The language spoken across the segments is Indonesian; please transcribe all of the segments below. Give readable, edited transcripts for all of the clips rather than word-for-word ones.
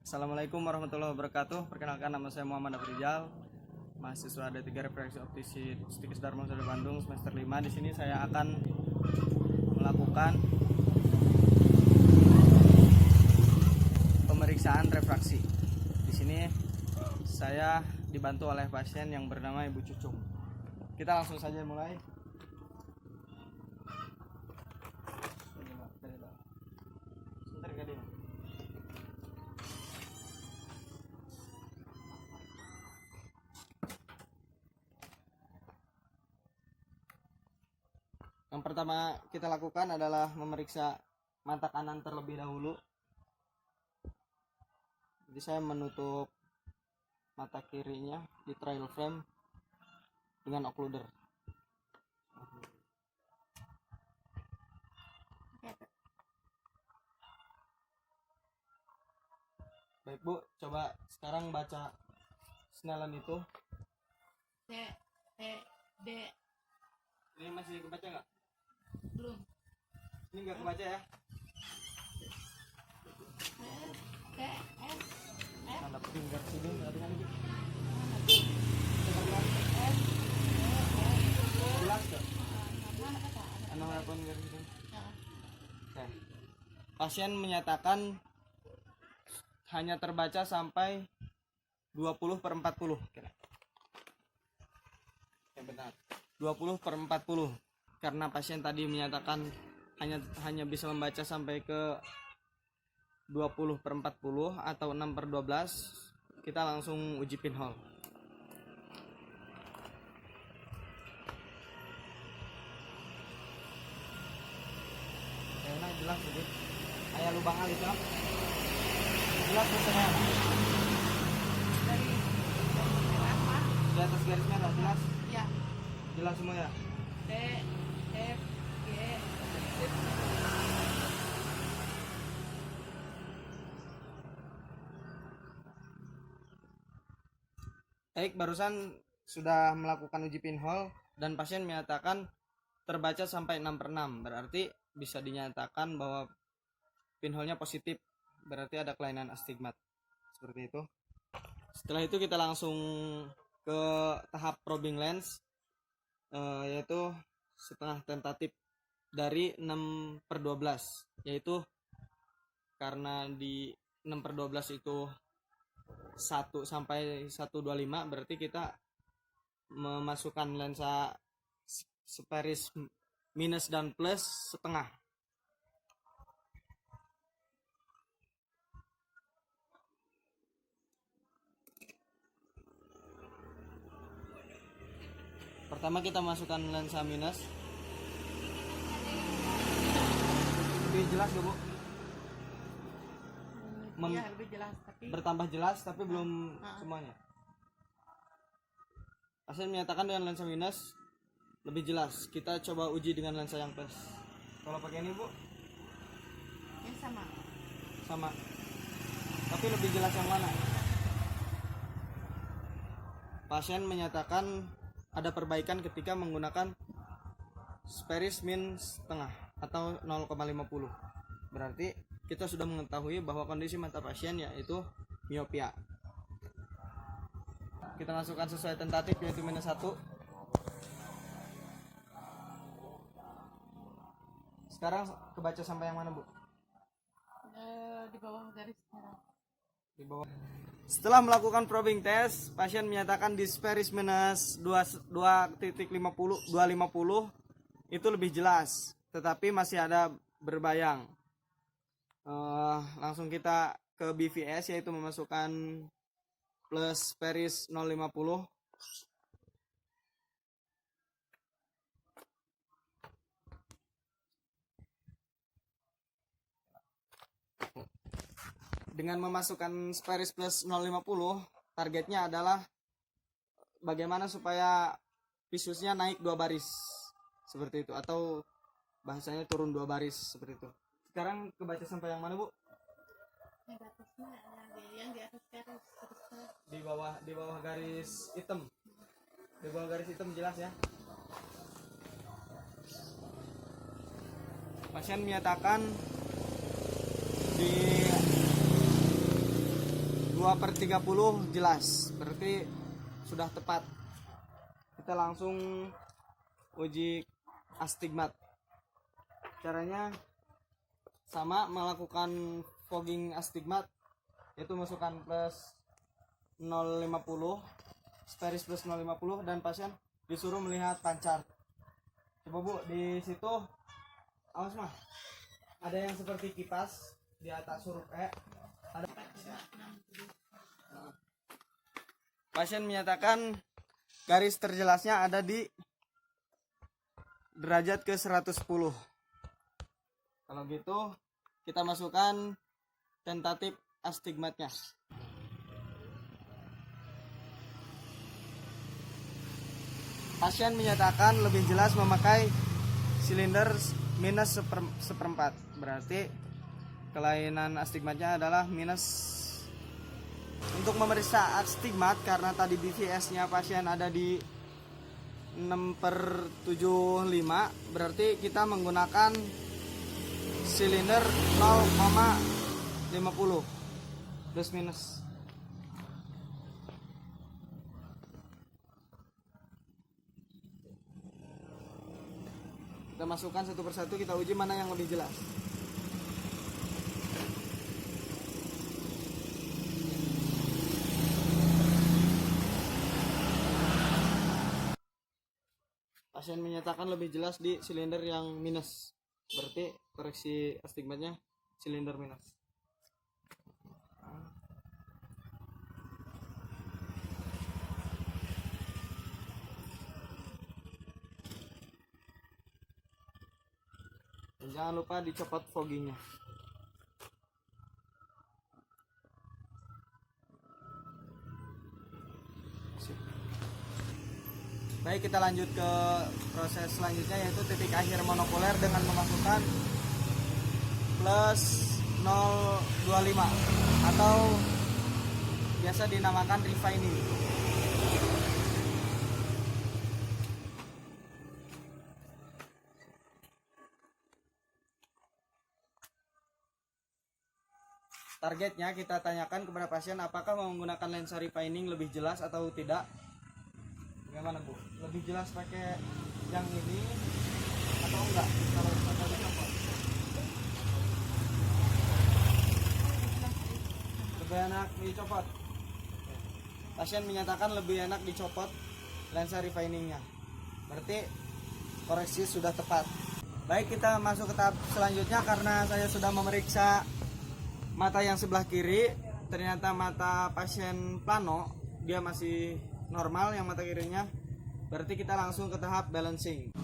Assalamualaikum warahmatullahi wabarakatuh. Perkenalkan, nama saya Muhammad Afrizal, mahasiswa D3 Refraksi Optik Darma Sudara Bandung semester 5. Di sini saya akan melakukan pemeriksaan refraksi. Di sini saya dibantu oleh pasien yang bernama Ibu Cucung. Kita langsung saja mulai. Yang pertama kita lakukan adalah memeriksa mata kanan terlebih dahulu. Jadi saya menutup mata kirinya di trial frame dengan occluder. Baik Bu, coba sekarang baca Snellen itu. C, T, D. Ini masih kebaca nggak? Belum. Ini nggak kebaca ya? T, S, F. Tanda finger sini, dengan ini. Jelas nggak? Anu harapan garis itu. Oke. Pasien menyatakan hanya terbaca sampai 20/40 kira. Ya benar. 20/40 karena pasien tadi menyatakan hanya bisa membaca sampai ke 20/40 atau 6/12. Kita langsung uji pinhole. Enak jelas jadi kayak lubang alis ya. Jelas pesannya Dari apa? di atas garis merah jelas. Ya. Jelas semua ya. T, F, G, F. Baik, barusan sudah melakukan uji pinhole dan pasien menyatakan terbaca sampai 6/6. Berarti bisa dinyatakan bahwa pinhole-nya positif. Berarti ada kelainan astigmat. Seperti itu. Setelah itu kita langsung ke tahap probing lens, yaitu setengah tentatif dari 6/12, yaitu karena di 6/12 itu 1 sampai 125, berarti kita memasukkan lensa separis minus dan plus setengah. Pertama kita masukkan lensa minus. Lebih jelas gak Bu? Iya, lebih jelas tapi Bertambah jelas tapi belum semuanya. Pasien menyatakan dengan lensa minus lebih jelas. Kita coba uji dengan lensa yang plus. Kalau pakai ini Bu? ya sama. Sama. Tapi lebih jelas yang mana? Pasien menyatakan ada perbaikan ketika menggunakan Sperris min setengah atau 0,50. Berarti kita sudah mengetahui bahwa kondisi mata pasien yaitu miopia. Kita masukkan sesuai tentatif yaitu minus 1. Sekarang kebaca sampai yang mana Bu? Di bawah garis merah. Di bawah. Setelah melakukan probing test, pasien menyatakan di Sperris minus 2.50 itu lebih jelas, tetapi masih ada berbayang. Langsung kita ke BVS, yaitu memasukkan plus Sperris 0,50. Dengan memasukkan Sperris plus 0,50, targetnya adalah bagaimana supaya visusnya naik 2 baris seperti itu, atau bahasanya turun 2 baris seperti itu. Sekarang kebaca sampai yang mana Bu? Yang di atasnya, yang di atas garis. Di bawah garis hitam. Di bawah garis hitam jelas ya. Pasien menyatakan di 2/30 jelas, berarti sudah tepat. Kita langsung uji astigmat. Caranya sama, melakukan fogging astigmat, yaitu masukkan plus 050, Spherics plus 050, dan pasien disuruh melihat pancar. Coba Bu, di situ awas mah ada yang seperti kipas di atas huruf E. Ada pasien menyatakan garis terjelasnya ada di derajat ke 110. Kalau gitu kita masukkan tentatif astigmatnya. Pasien menyatakan lebih jelas memakai silinder minus seperempat, berarti kelainan astigmatnya adalah minus. Untuk memeriksa astigmat, karena tadi BVS-nya pasien ada di 6/75, berarti kita menggunakan silinder 0,50 plus minus. Kita masukkan satu persatu, kita uji mana yang lebih jelas. Pasien menyatakan lebih jelas di silinder yang minus, berarti koreksi astigmatnya silinder minus. Dan jangan lupa dicopot foggingnya. Baik, kita lanjut ke proses selanjutnya, yaitu titik akhir monokuler dengan memasukkan plus 025 atau biasa dinamakan refining. Targetnya kita tanyakan kepada pasien apakah menggunakan lensa refining lebih jelas atau tidak. Bagaimana Bu? Lebih jelas pakai yang ini atau enggak? Kalau pakai dicopot, lebih enak dicopot. Pasien menyatakan lebih enak dicopot lensa refiningnya, berarti koreksi sudah tepat. Baik, kita masuk ke tahap selanjutnya. Karena saya sudah memeriksa mata yang sebelah kiri, ternyata mata pasien plano dia masih normal yang mata kirinya, berarti kita langsung ke tahap balancing.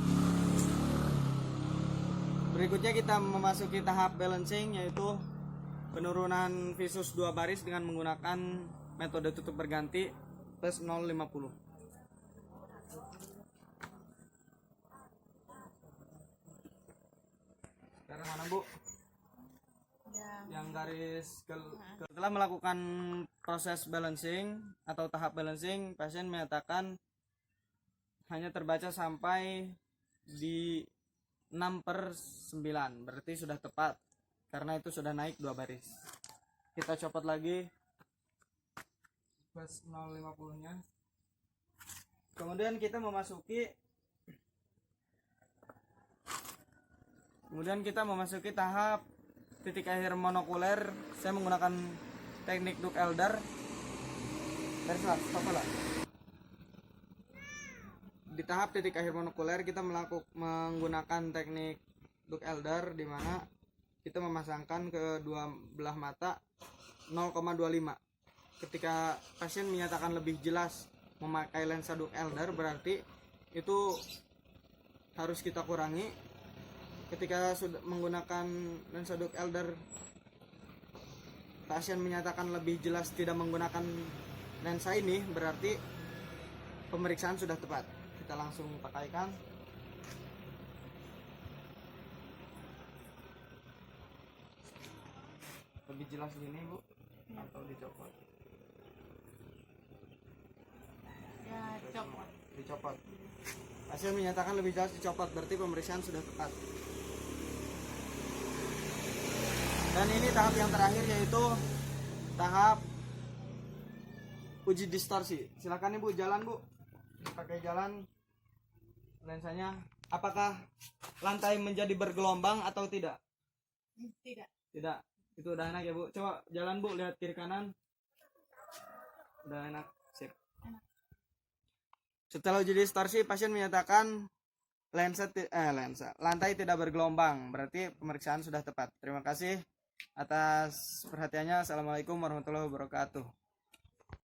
Berikutnya kita memasuki tahap balancing, yaitu penurunan visus 2 baris dengan menggunakan metode tutup berganti plus 050. Sekarang mana Bu? Yang garis setelah melakukan proses balancing atau tahap balancing, pasien menyatakan hanya terbaca sampai di 6/9, berarti sudah tepat karena itu sudah naik 2 baris. Kita copot lagi plus 050 nya, kemudian kita memasuki tahap titik akhir monokuler. Saya menggunakan teknik Duke Elder. Di tahap titik akhir monokuler kita menggunakan teknik Duke Elder, di mana kita memasangkan kedua belah mata 0,25. Ketika pasien menyatakan lebih jelas memakai lensa Duke Elder, berarti itu harus kita kurangi. Ketika sudah menggunakan lensa Duke Elder, pasien menyatakan lebih jelas tidak menggunakan lensa ini, berarti pemeriksaan sudah tepat. Kita langsung pakaikan. Lebih jelas gini Bu, atau dicopot? Ya, copot. Dicopot. Pasien menyatakan lebih jelas dicopot, berarti pemeriksaan sudah tepat. Dan ini tahap yang terakhir, yaitu tahap uji distorsi. Silakan Ibu jalan Bu. Pakai jalan lensanya. Apakah lantai menjadi bergelombang atau tidak? Tidak. Tidak. Itu udah enak ya Bu. Coba jalan Bu, lihat kiri kanan. Udah enak. Sip. Setelah uji distorsi, pasien menyatakan lantai tidak bergelombang. Berarti pemeriksaan sudah tepat. Terima kasih atas perhatiannya. Assalamualaikum warahmatullahi wabarakatuh.